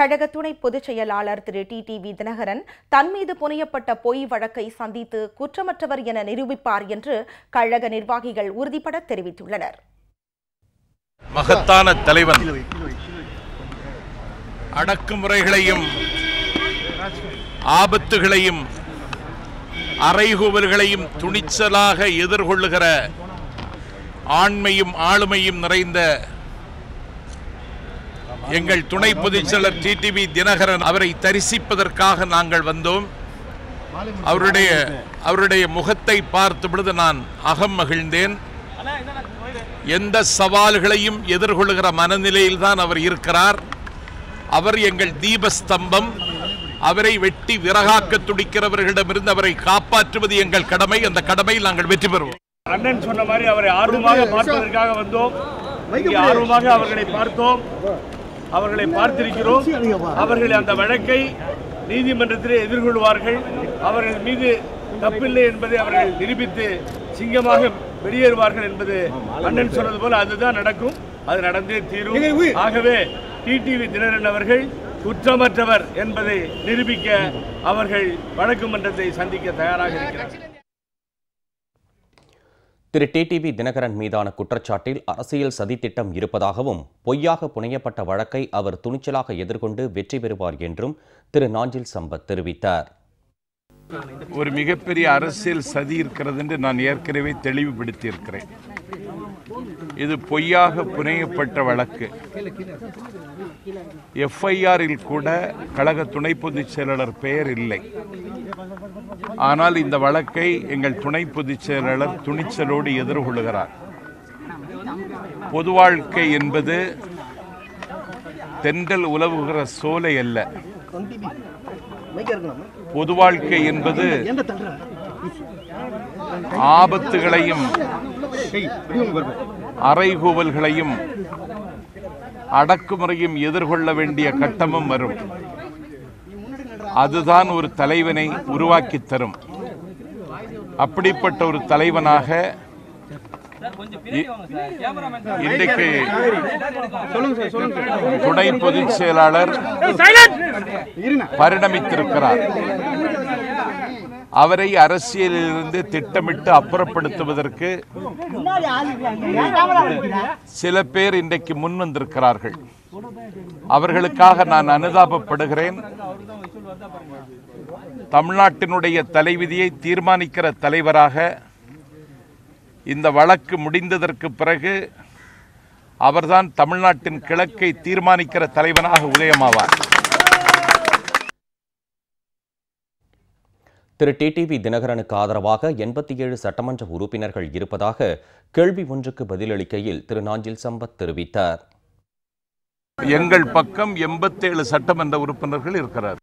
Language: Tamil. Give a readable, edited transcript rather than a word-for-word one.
கழக துணை பொதுச் செயலாளர் திரு டிடிவி தினகரன் தன் மீது புனையப்பட்ட பொய் வழக்கை சந்தித்து குற்றமற்றவர் என நிரூபிப்பார் என்று கழக நிர்வாகிகள் உறுதிபட தெரிவித்துள்ளனர். மகத்தான தலைவன் அடக்குமுறைகளையும் ஆபத்துகளையும் அறைகூவல்களையும் துணிச்சலாக எதிர்கொள்ளுகிற ஆண்மையும் ஆளுமையும் நிறைந்த எங்கள் துணை பொதுச்செயலர் டிடிவி தினகரன் அவரை தரிசிப்பதற்காக நாங்கள் வந்தோம். அவருடைய முகத்தை பார்த்த பொழுது நான் அகம் மகிழ்ந்தேன். எந்த சவால்களையும் எதிர்கொள்ளுகிற மனநிலையில் தான் அவர் இருக்கிறார். அவர் எங்கள் தீபஸ்தம்பம். அவரை வெட்டி விறகாக்க துடிக்கிறவர்களிடமிருந்து அவரை காப்பாற்றுவது எங்கள் கடமை. அந்த கடமையில் நாங்கள் வெற்றி பெறுவோம். அண்ணன் சொன்ன மாதிரி அவரை ஆர்வமாக பார்ப்பதற்காக வந்தோம். ஆர்வமாக அவர்களை பார்த்தோம், அவர்களை பார்த்திருக்கிறோம். அவர்கள் அந்த வழக்கை நீதிமன்றத்திலே எதிர்கொள்வார்கள். அவர்கள் மீது தப்பில்லை என்பதை அவர்கள் நிரூபித்து சிங்கமாக வெளியேறுவார்கள் என்பது அண்ணன் சொன்னது போல அதுதான் நடக்கும். அது நடந்தே தீரும். ஆகவே டிடிவி தினகரன் அவர்கள் குற்றமற்றவர் என்பதை நிரூபிக்க அவர்கள் வழக்கு மன்றத்தை சந்திக்க தயாராக இருக்கிறார். திரு டிடிவி தினகரன் மீதான குற்றச்சாட்டில் அரசியல் சதித்திட்டம் இருப்பதாகவும் பொய்யாக புனையப்பட்ட வழக்கை அவர் துணிச்சலாக எதிர்கொண்டு வெற்றி பெறுவார் என்றும் திரு நாஞ்சில் சம்பத் தெரிவித்தார். ஒரு மிகப்பெரிய அரசியல் சதி இருக்கிறது என்று நான் ஏற்கனவே தெளிவுபடுத்தி இருக்கிறேன். இது பொய்யாக புனையப்பட்ட வழக்கு. எஃப்ஐஆரில் கூட கழக துணை பொதுச் செயலாளர் பெயர் இல்லை. ஆனால் இந்த வழக்கை எங்கள் துணை பொதுச் செயலாளர் துணிச்சலோடு எதிர்கொள்கிறார். பொது வாழ்க்கை என்பது தென்றல் உலவுகிற சோலை அல்ல. பொது வாழ்க்கை என்பது ஆபத்துகளையும் அறைகூவல்களையும் அடக்குமுறையும் எதிர்கொள்ள வேண்டிய கட்டமும் வரும். அதுதான் ஒரு தலைவனை உருவாக்கி தரும். அப்படிப்பட்ட ஒரு தலைவனாக இன்றைக்கு துணை பொதுச் செயலாளர் பரிணமித்திருக்கிறார். அவரை அரசியலிலிருந்து திட்டமிட்டு அப்புறப்படுத்துவதற்கு சில பேர் இன்றைக்கு முன் வந்திருக்கிறார்கள். அவர்களுக்காக நான் அனுதாபப்படுகிறேன். தமிழ்நாட்டினுடைய தலைவிதியை தீர்மானிக்கிற தலைவராக இந்த வழக்கு முடிந்ததற்கு பிறகு அவர்தான் தமிழ்நாட்டின் கிழக்கை தீர்மானிக்கிற தலைவனாக உதயமாவார். திரு டிடிவி தினகரனுக்கு ஆதரவாக 87 சட்டமன்ற உறுப்பினர்கள் இருப்பதாக கேள்வி ஒன்றுக்கு பதிலளிக்கையில் திரு நாஞ்சில் சம்பத் தெரிவித்தார். எங்கள் பக்கம் 87 சட்டமன்ற உறுப்பினர்கள் இருக்கிறார்.